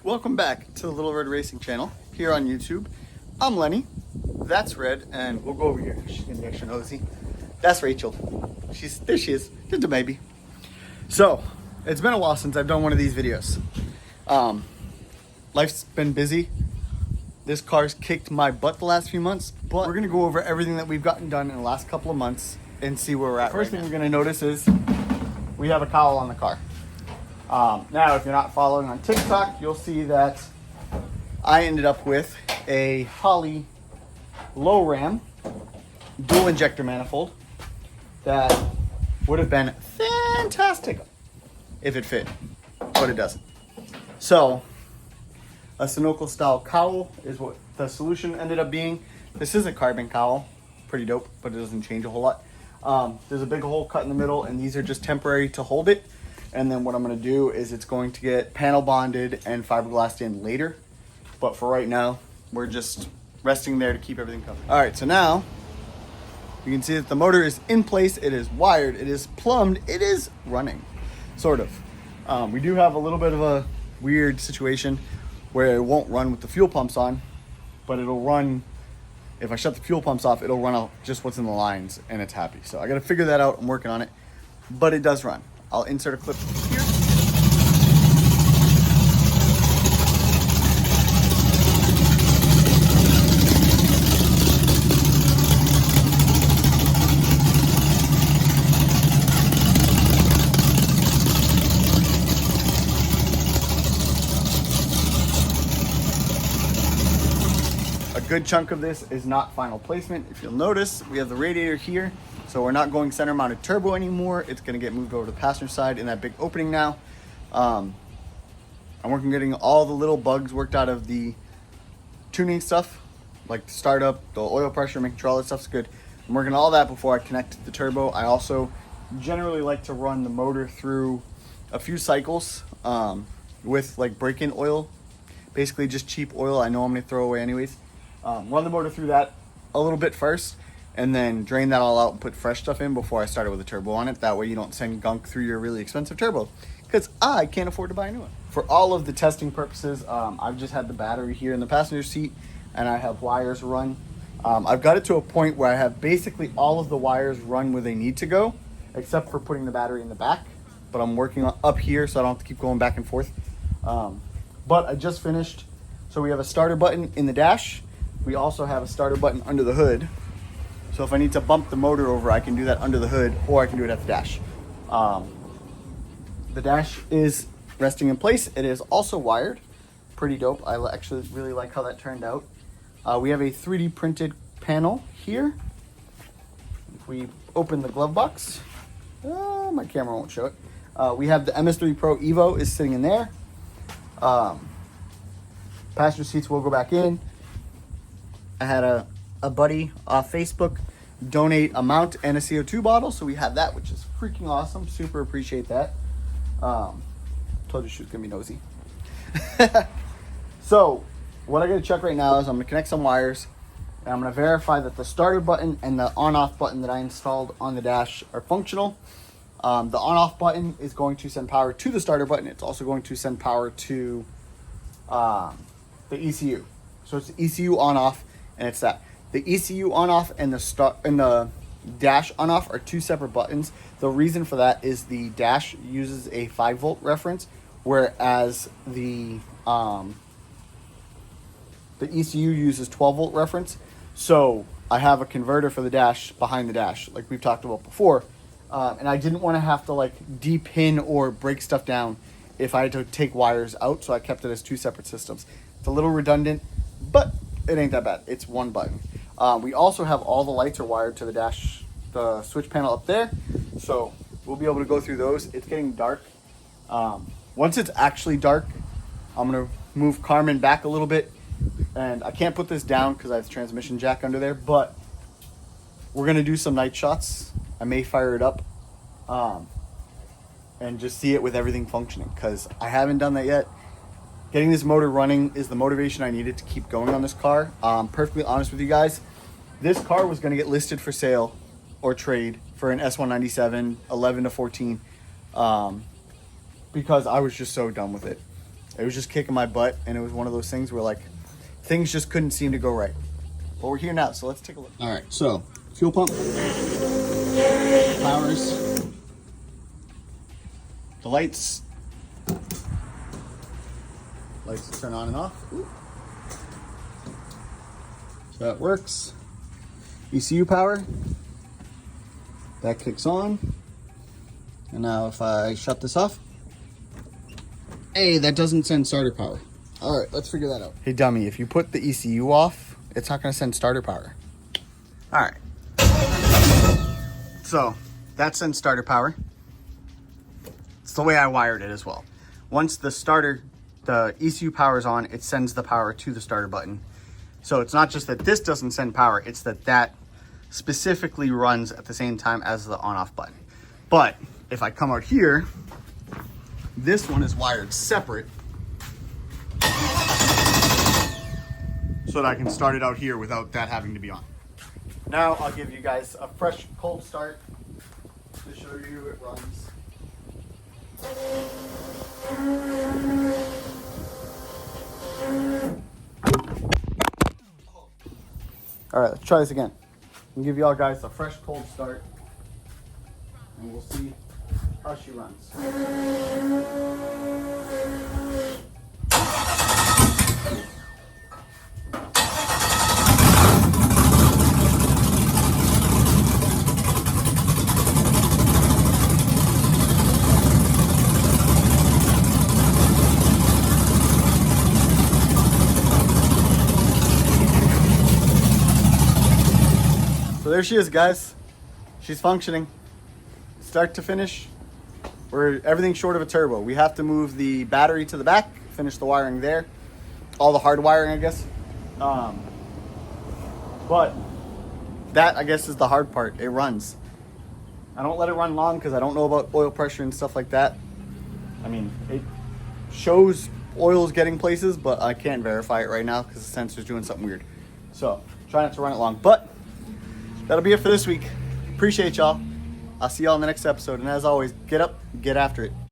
Welcome back to the Little Red Racing channel here on YouTube. I'm Lenny, that's Red, and we'll go over here. She's gonna be extra nosy. That's Rachel. There she is, just a baby. So, it's been a while since I've done one of these videos. Life's been busy. This car's kicked my butt the last few months, but we're gonna go over everything that we've gotten done in the last couple of months and see where we're at. First thing we're gonna notice is we have a cowl on the car. Now, if you're not following on TikTok, you'll see that I ended up with a Holley low ram dual injector manifold that would have been fantastic if it fit, but it doesn't. So, a Sunoco style cowl is what the solution ended up being. This is a carbon cowl, pretty dope, but it doesn't change a whole lot. There's a big hole cut in the middle, and these are just temporary to hold it. And then what I'm going to do is it's going to get panel bonded and fiberglassed in later. But for right now, we're just resting there to keep everything covered. All right, so now you can see that the motor is in place. It is wired. It is plumbed. It is running, sort of. We do have a little bit of a weird situation where it won't run with the fuel pumps on, but it'll run. If I shut the fuel pumps off, it'll run out just what's in the lines, and it's happy. So I got to figure that out. I'm working on it, but it does run. I'll insert a clip here. A good chunk of this is not final placement. If you'll notice, we have the radiator here. So we're not going center mounted turbo anymore. It's gonna get moved over to the passenger side in that big opening now. I'm working on getting all the little bugs worked out of the tuning stuff, like the startup, the oil pressure, making sure all that stuff's good. I'm working on all that before I connect the turbo. I also generally like to run the motor through a few cycles with like break-in oil, basically just cheap oil I know I'm gonna throw away anyways. Run the motor through that a little bit first, and then drain that all out and put fresh stuff in before I started with a turbo on it. That way you don't send gunk through your really expensive turbo, because I can't afford to buy a new one. For all of the testing purposes, I've just had the battery here in the passenger seat, and I have wires run. I've got it to a point where I have basically all of the wires run where they need to go, except for putting the battery in the back. But I'm working on up here, so I don't have to keep going back and forth. But I just finished. So we have a starter button in the dash. We also have a starter button under the hood. So if I need to bump the motor over, I can do that under the hood, or I can do it at the dash. The dash is resting in place. It is also wired. Pretty dope. I actually really like how that turned out. We have a 3D printed panel here. If we open the glove box, my camera won't show it. We have the MS3 Pro Evo is sitting in there. Passenger seats will go back in. I had a buddy off Facebook donate a mount and a CO2 bottle, so we have that, which is freaking awesome. Super appreciate that. Told you she was gonna be nosy. So what I gotta check right now is I'm gonna connect some wires, and I'm gonna verify that the starter button and the on-off button that I installed on the dash are functional. The on-off button is going to send power to the starter button. It's also going to send power to the ECU. So it's the ECU on-off, and it's that. The ECU on-off and the dash on-off are two separate buttons. The reason for that is the dash uses a 5-volt reference, whereas the ECU uses 12-volt reference. So I have a converter for the dash behind the dash, like we've talked about before, and I didn't want to have to like de-pin or break stuff down if I had to take wires out, so I kept it as two separate systems. It's a little redundant, but it ain't that bad. It's one button. We also have all the lights are wired to the dash, the switch panel up there. So we'll be able to go through those. It's getting dark. Once it's actually dark, I'm going to move Carmen back a little bit. And I can't put this down because I have the transmission jack under there, but we're going to do some night shots. I may fire it up and just see it with everything functioning, because I haven't done that yet. Getting this motor running is the motivation I needed to keep going on this car. Perfectly honest with you guys, this car was going to get listed for sale or trade for an S197 11 to 14 because I was just so done with it. It was just kicking my butt, and it was one of those things where like things just couldn't seem to go right. But we're here now, so let's take a look. All right, so fuel pump, powers, the lights turn on and off. Ooh. So that works. ECU power, that kicks on. And now if I shut this off, hey, that doesn't send starter power. All right, let's figure that out. Hey dummy, if you put the ECU off, it's not gonna send starter power. All right. So that sends starter power. It's the way I wired it as well. Once the ECU power is on, it sends the power to the starter button. So it's not just that this doesn't send power, it's that specifically runs at the same time as the on-off button. But if I come out here, this one is wired separate so that I can start it out here without that having to be on. Now I'll give you guys a fresh cold start to show you it runs. All right, let's try this again. I'll give you all guys a fresh cold start and we'll see how she runs. So there she is, guys. She's functioning. Start to finish, we're everything short of a turbo. We have to move the battery to the back, finish the wiring there. All the hard wiring, I guess. But that, I guess, is the hard part. It runs. I don't let it run long because I don't know about oil pressure and stuff like that. I mean, it shows oil's getting places, but I can't verify it right now because the sensor's doing something weird. So try not to run it long. But that'll be it for this week. Appreciate y'all. I'll see y'all in the next episode. And as always, get up, get after it.